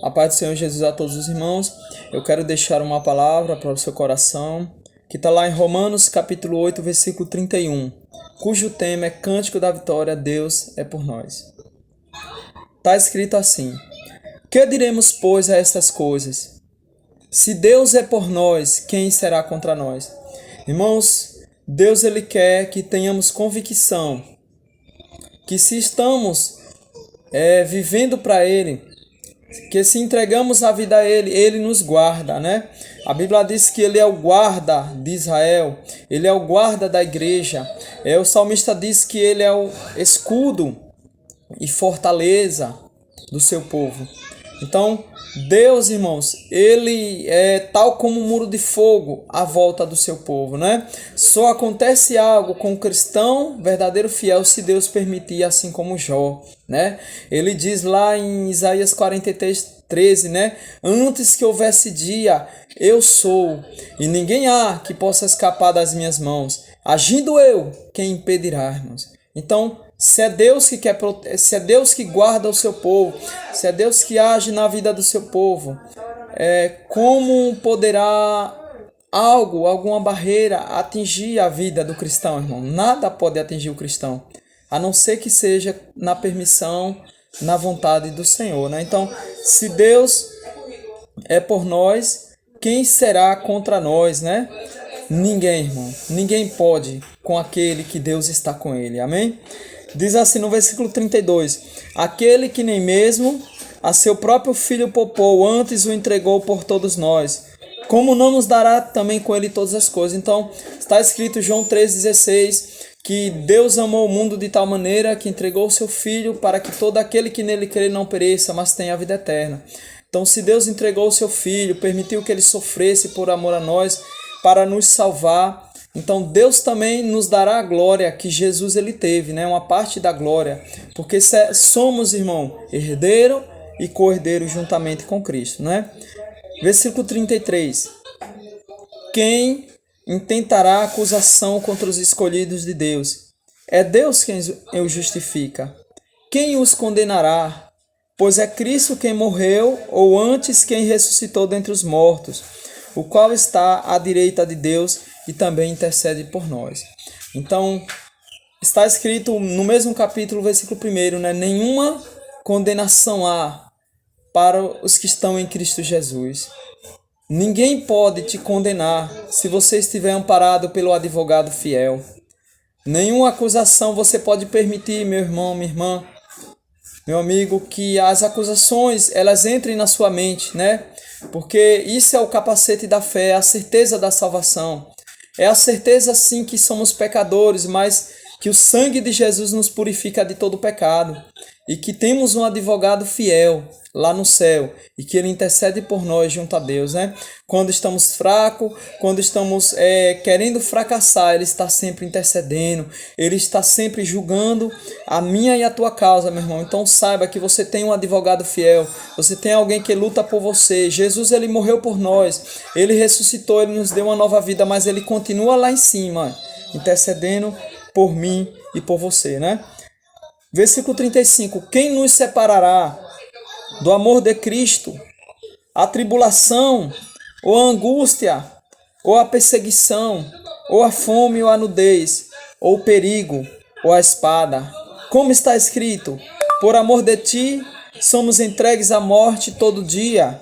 A paz do Senhor Jesus a todos os irmãos. Eu quero deixar uma palavra para o seu coração, que está lá em Romanos capítulo 8, versículo 31, cujo tema é Cântico da Vitória, Deus é por nós. Está escrito assim: Que diremos, pois, a estas coisas? Se Deus é por nós, quem será contra nós? Irmãos, Deus ele quer que tenhamos convicção que se estamos vivendo para Ele, que se entregamos a vida a Ele, Ele nos guarda, né? A Bíblia diz que Ele é o guarda de Israel, Ele é o guarda da igreja. O salmista diz que Ele é o escudo e fortaleza do seu povo. Então, Deus, irmãos, Ele é tal como um muro de fogo à volta do seu povo, né? Só acontece algo com o cristão verdadeiro fiel se Deus permitir, assim como Jó, né? Ele diz lá em Isaías 43, 13, né? Antes que houvesse dia, eu sou, e ninguém há que possa escapar das minhas mãos. Agindo eu, quem impedirá, irmãos? Então, se é Deus que quer, se é Deus que guarda o seu povo, se é Deus que age na vida do seu povo, como poderá alguma barreira atingir a vida do cristão, irmão? Nada pode atingir o cristão, a não ser que seja na permissão, na vontade do Senhor, né? Então, se Deus é por nós, quem será contra nós, né? Ninguém, irmão. Ninguém pode com aquele que Deus está com ele. Amém? Diz assim no versículo 32: Aquele que nem mesmo a seu próprio filho poupou, antes o entregou por todos nós, como não nos dará também com ele todas as coisas? Então, está escrito em João 3,16, que Deus amou o mundo de tal maneira que entregou o seu filho para que todo aquele que nele crê não pereça, mas tenha a vida eterna. Então, se Deus entregou o seu filho, permitiu que ele sofresse por amor a nós, para nos salvar, então Deus também nos dará a glória que Jesus ele teve, né? Uma parte da glória, porque somos, irmão, herdeiro e co-herdeiro juntamente com Cristo, né? Versículo 33. Quem intentará acusação contra os escolhidos de Deus? É Deus quem os justifica. Quem os condenará? Pois é Cristo quem morreu, ou antes quem ressuscitou dentre os mortos, o qual está à direita de Deus e também intercede por nós. Então, está escrito no mesmo capítulo, versículo 1, né? Nenhuma condenação há para os que estão em Cristo Jesus. Ninguém pode te condenar se você estiver amparado pelo advogado fiel. Nenhuma acusação você pode permitir, meu irmão, minha irmã, meu amigo, que as acusações elas entrem na sua mente, né? Porque isso é o capacete da fé, a certeza da salvação. É a certeza sim que somos pecadores, mas que o sangue de Jesus nos purifica de todo pecado. E que temos um advogado fiel lá no céu e que ele intercede por nós junto a Deus, né? Quando estamos fracos, quando estamos querendo fracassar, ele está sempre intercedendo, ele está sempre julgando a minha e a tua causa, meu irmão. Então saiba que você tem um advogado fiel, você tem alguém que luta por você. Jesus ele morreu por nós, ele ressuscitou, ele nos deu uma nova vida, mas ele continua lá em cima, intercedendo por mim e por você, né? Versículo 35. Quem nos separará do amor de Cristo? A tribulação, ou a angústia, ou a perseguição, ou a fome, ou a nudez, ou o perigo, ou a espada. Como está escrito: por amor de ti, somos entregues à morte todo dia.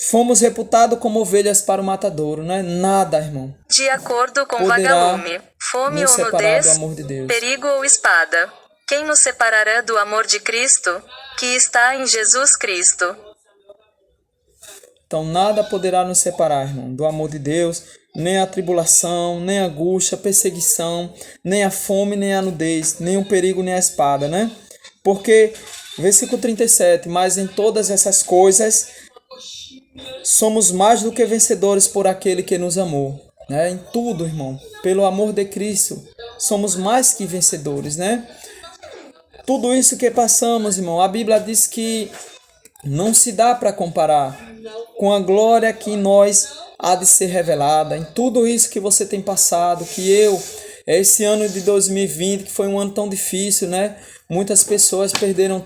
Fomos reputados como ovelhas para o matadouro, não é nada, irmão. De acordo com vagalume, fome ou nudez, de perigo ou espada. Quem nos separará do amor de Cristo, que está em Jesus Cristo? Então nada poderá nos separar, irmão, do amor de Deus, nem a tribulação, nem a angústia, perseguição, nem a fome, nem a nudez, nem o perigo, nem a espada, né? Porque, versículo 37, mas em todas essas coisas somos mais do que vencedores por aquele que nos amou, né? Em tudo, irmão, pelo amor de Cristo, somos mais que vencedores, né? Tudo isso que passamos, irmão, a Bíblia diz que não se dá para comparar com a glória que em nós há de ser revelada. Em tudo isso que você tem passado, que eu esse ano de 2020, que foi um ano tão difícil, né? Muitas pessoas perderam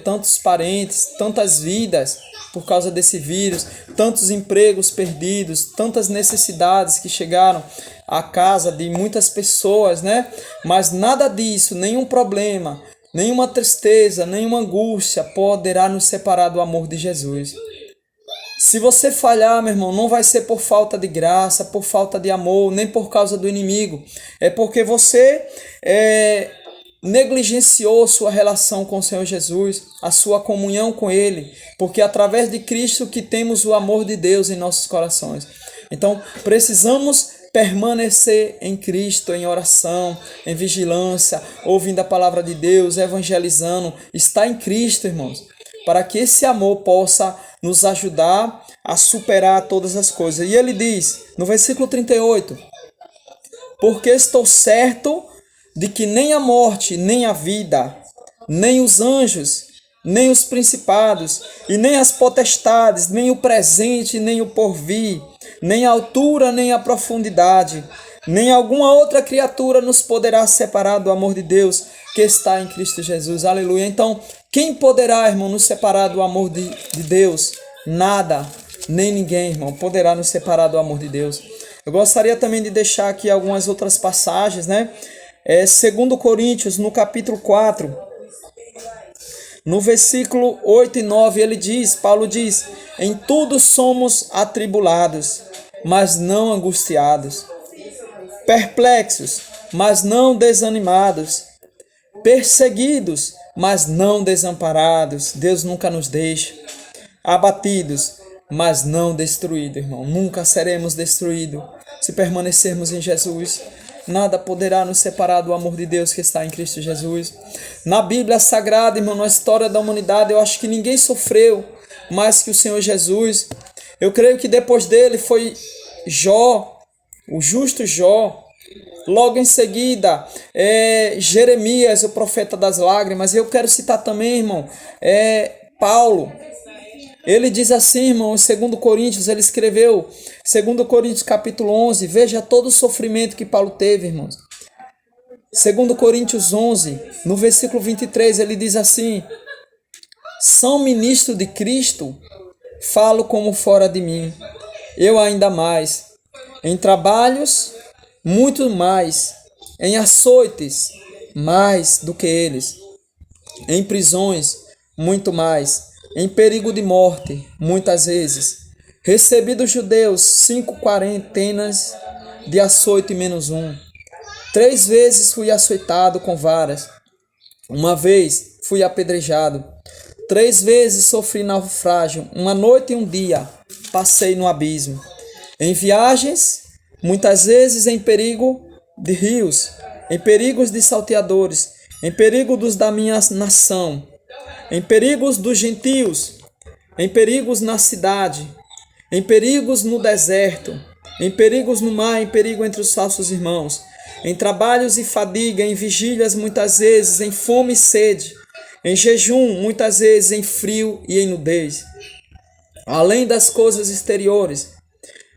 tantos parentes, tantas vidas por causa desse vírus, tantos empregos perdidos, tantas necessidades que chegaram à casa de muitas pessoas, né? Mas nada disso, nenhum problema, nenhuma tristeza, nenhuma angústia poderá nos separar do amor de Jesus. Se você falhar, meu irmão, não vai ser por falta de graça, por falta de amor, nem por causa do inimigo. É porque você negligenciou sua relação com o Senhor Jesus, a sua comunhão com Ele, porque é através de Cristo que temos o amor de Deus em nossos corações. Então, precisamos permanecer em Cristo, em oração, em vigilância, ouvindo a palavra de Deus, evangelizando, estar em Cristo, irmãos, para que esse amor possa nos ajudar a superar todas as coisas. E ele diz, no versículo 38, porque estou certo de que nem a morte, nem a vida, nem os anjos, nem os principados, e nem as potestades, nem o presente, nem o porvir, nem a altura, nem a profundidade, nem alguma outra criatura nos poderá separar do amor de Deus que está em Cristo Jesus. Aleluia. Então, quem poderá, irmão, nos separar do amor de Deus? Nada, nem ninguém, irmão, poderá nos separar do amor de Deus. Eu gostaria também de deixar aqui algumas outras passagens, né? 2 Coríntios, no capítulo 4, no versículo 8 e 9, Paulo diz, em tudo somos atribulados, mas não angustiados, perplexos, mas não desanimados, perseguidos, mas não desamparados. Deus nunca nos deixa. Abatidos, mas não destruídos, irmão. Nunca seremos destruídos se permanecermos em Jesus. Nada poderá nos separar do amor de Deus que está em Cristo Jesus. Na Bíblia Sagrada, irmão, na história da humanidade, eu acho que ninguém sofreu mais que o Senhor Jesus. Eu creio que depois dele foi Jó, o justo Jó. Logo em seguida, Jeremias, o profeta das lágrimas. Eu quero citar também, irmão, Paulo. Ele diz assim, irmão, em 2 Coríntios, ele escreveu, 2 Coríntios capítulo 11, veja todo o sofrimento que Paulo teve, irmãos. 2 Coríntios 11, no versículo 23, ele diz assim, são ministro de Cristo, falo como fora de mim, eu ainda mais, em trabalhos, muito mais, em açoites, mais do que eles, em prisões, muito mais, em perigo de morte, muitas vezes. Recebi dos judeus 5 quarentenas de açoite menos 1. 3 vezes fui açoitado com varas. 1 vez fui apedrejado. 3 vezes sofri naufrágio. 1 noite e 1 dia passei no abismo. Em viagens, muitas vezes em perigo de rios, em perigos de salteadores, em perigo dos da minha nação, em perigos dos gentios, em perigos na cidade, em perigos no deserto, em perigos no mar, em perigo entre os falsos irmãos, em trabalhos e fadiga, em vigílias muitas vezes, em fome e sede, em jejum muitas vezes, em frio e em nudez. Além das coisas exteriores,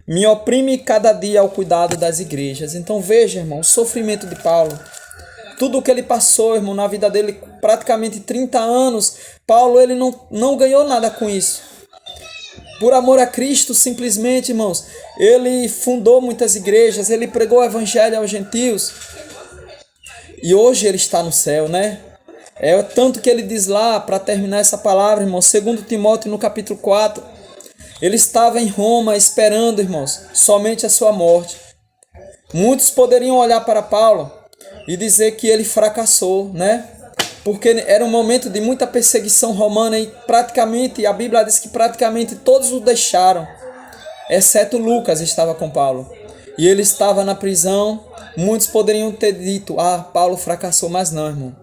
me oprime cada dia ao cuidado das igrejas. Então veja, irmão, o sofrimento de Paulo. Tudo o que ele passou, irmão, na vida dele, praticamente 30 anos, Paulo ele não ganhou nada com isso. Por amor a Cristo, simplesmente, irmãos, ele fundou muitas igrejas, ele pregou o evangelho aos gentios. E hoje ele está no céu, né? É tanto que ele diz lá, para terminar essa palavra, irmão, 2 Timóteo no capítulo 4, ele estava em Roma esperando, irmãos, somente a sua morte. Muitos poderiam olhar para Paulo e dizer que ele fracassou, né? Porque era um momento de muita perseguição romana e praticamente, a Bíblia diz que praticamente todos o deixaram, exceto Lucas estava com Paulo. E ele estava na prisão, muitos poderiam ter dito, Paulo fracassou, mas não, irmão.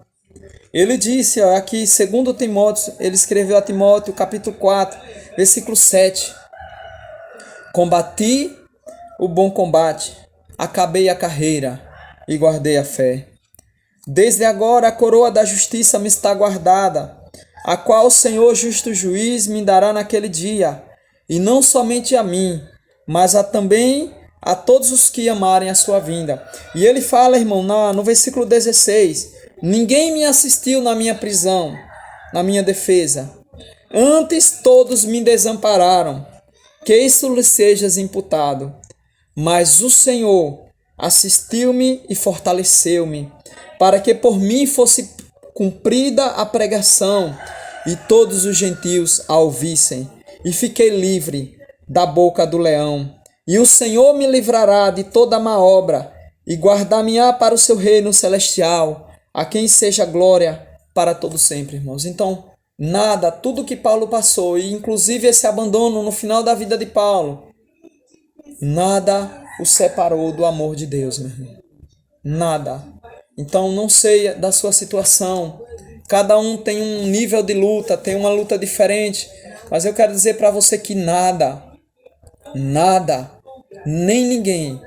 Ele disse, aqui, 2 Timóteo, ele escreveu a Timóteo, capítulo 4, versículo 7. Combati o bom combate, acabei a carreira e guardei a fé. Desde agora a coroa da justiça me está guardada, a qual o Senhor justo juiz me dará naquele dia, e não somente a mim, mas também a todos os que amarem a sua vinda. E ele fala, irmão, no versículo 16, ninguém me assistiu na minha prisão, na minha defesa. Antes todos me desampararam, que isso lhe sejas imputado. Mas o Senhor assistiu-me e fortaleceu-me, para que por mim fosse cumprida a pregação e todos os gentios a ouvissem. E fiquei livre da boca do leão. E o Senhor me livrará de toda má obra e guardar-me-á para o seu reino celestial, a quem seja glória para todo sempre, irmãos. Então, nada, tudo que Paulo passou, e inclusive esse abandono no final da vida de Paulo, nada o separou do amor de Deus, meu irmão. Nada. Então, não sei da sua situação. Cada um tem um nível de luta, tem uma luta diferente. Mas eu quero dizer para você que nada, nem ninguém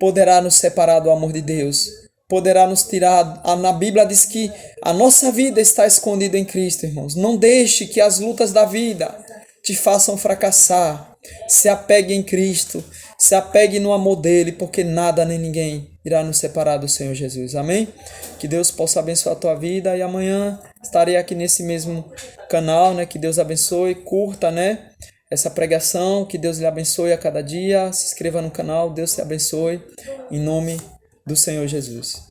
poderá nos separar do amor de Deus. Poderá nos tirar. Na Bíblia diz que a nossa vida está escondida em Cristo, irmãos. Não deixe que as lutas da vida te façam fracassar. Se apegue em Cristo. Se apegue no amor dele, porque nada nem ninguém irá nos separar do Senhor Jesus. Amém? Que Deus possa abençoar a tua vida. E amanhã estarei aqui nesse mesmo canal, né? Que Deus abençoe. Curta, né? Essa pregação. Que Deus lhe abençoe a cada dia. Se inscreva no canal. Deus te abençoe. Em nome do Senhor Jesus.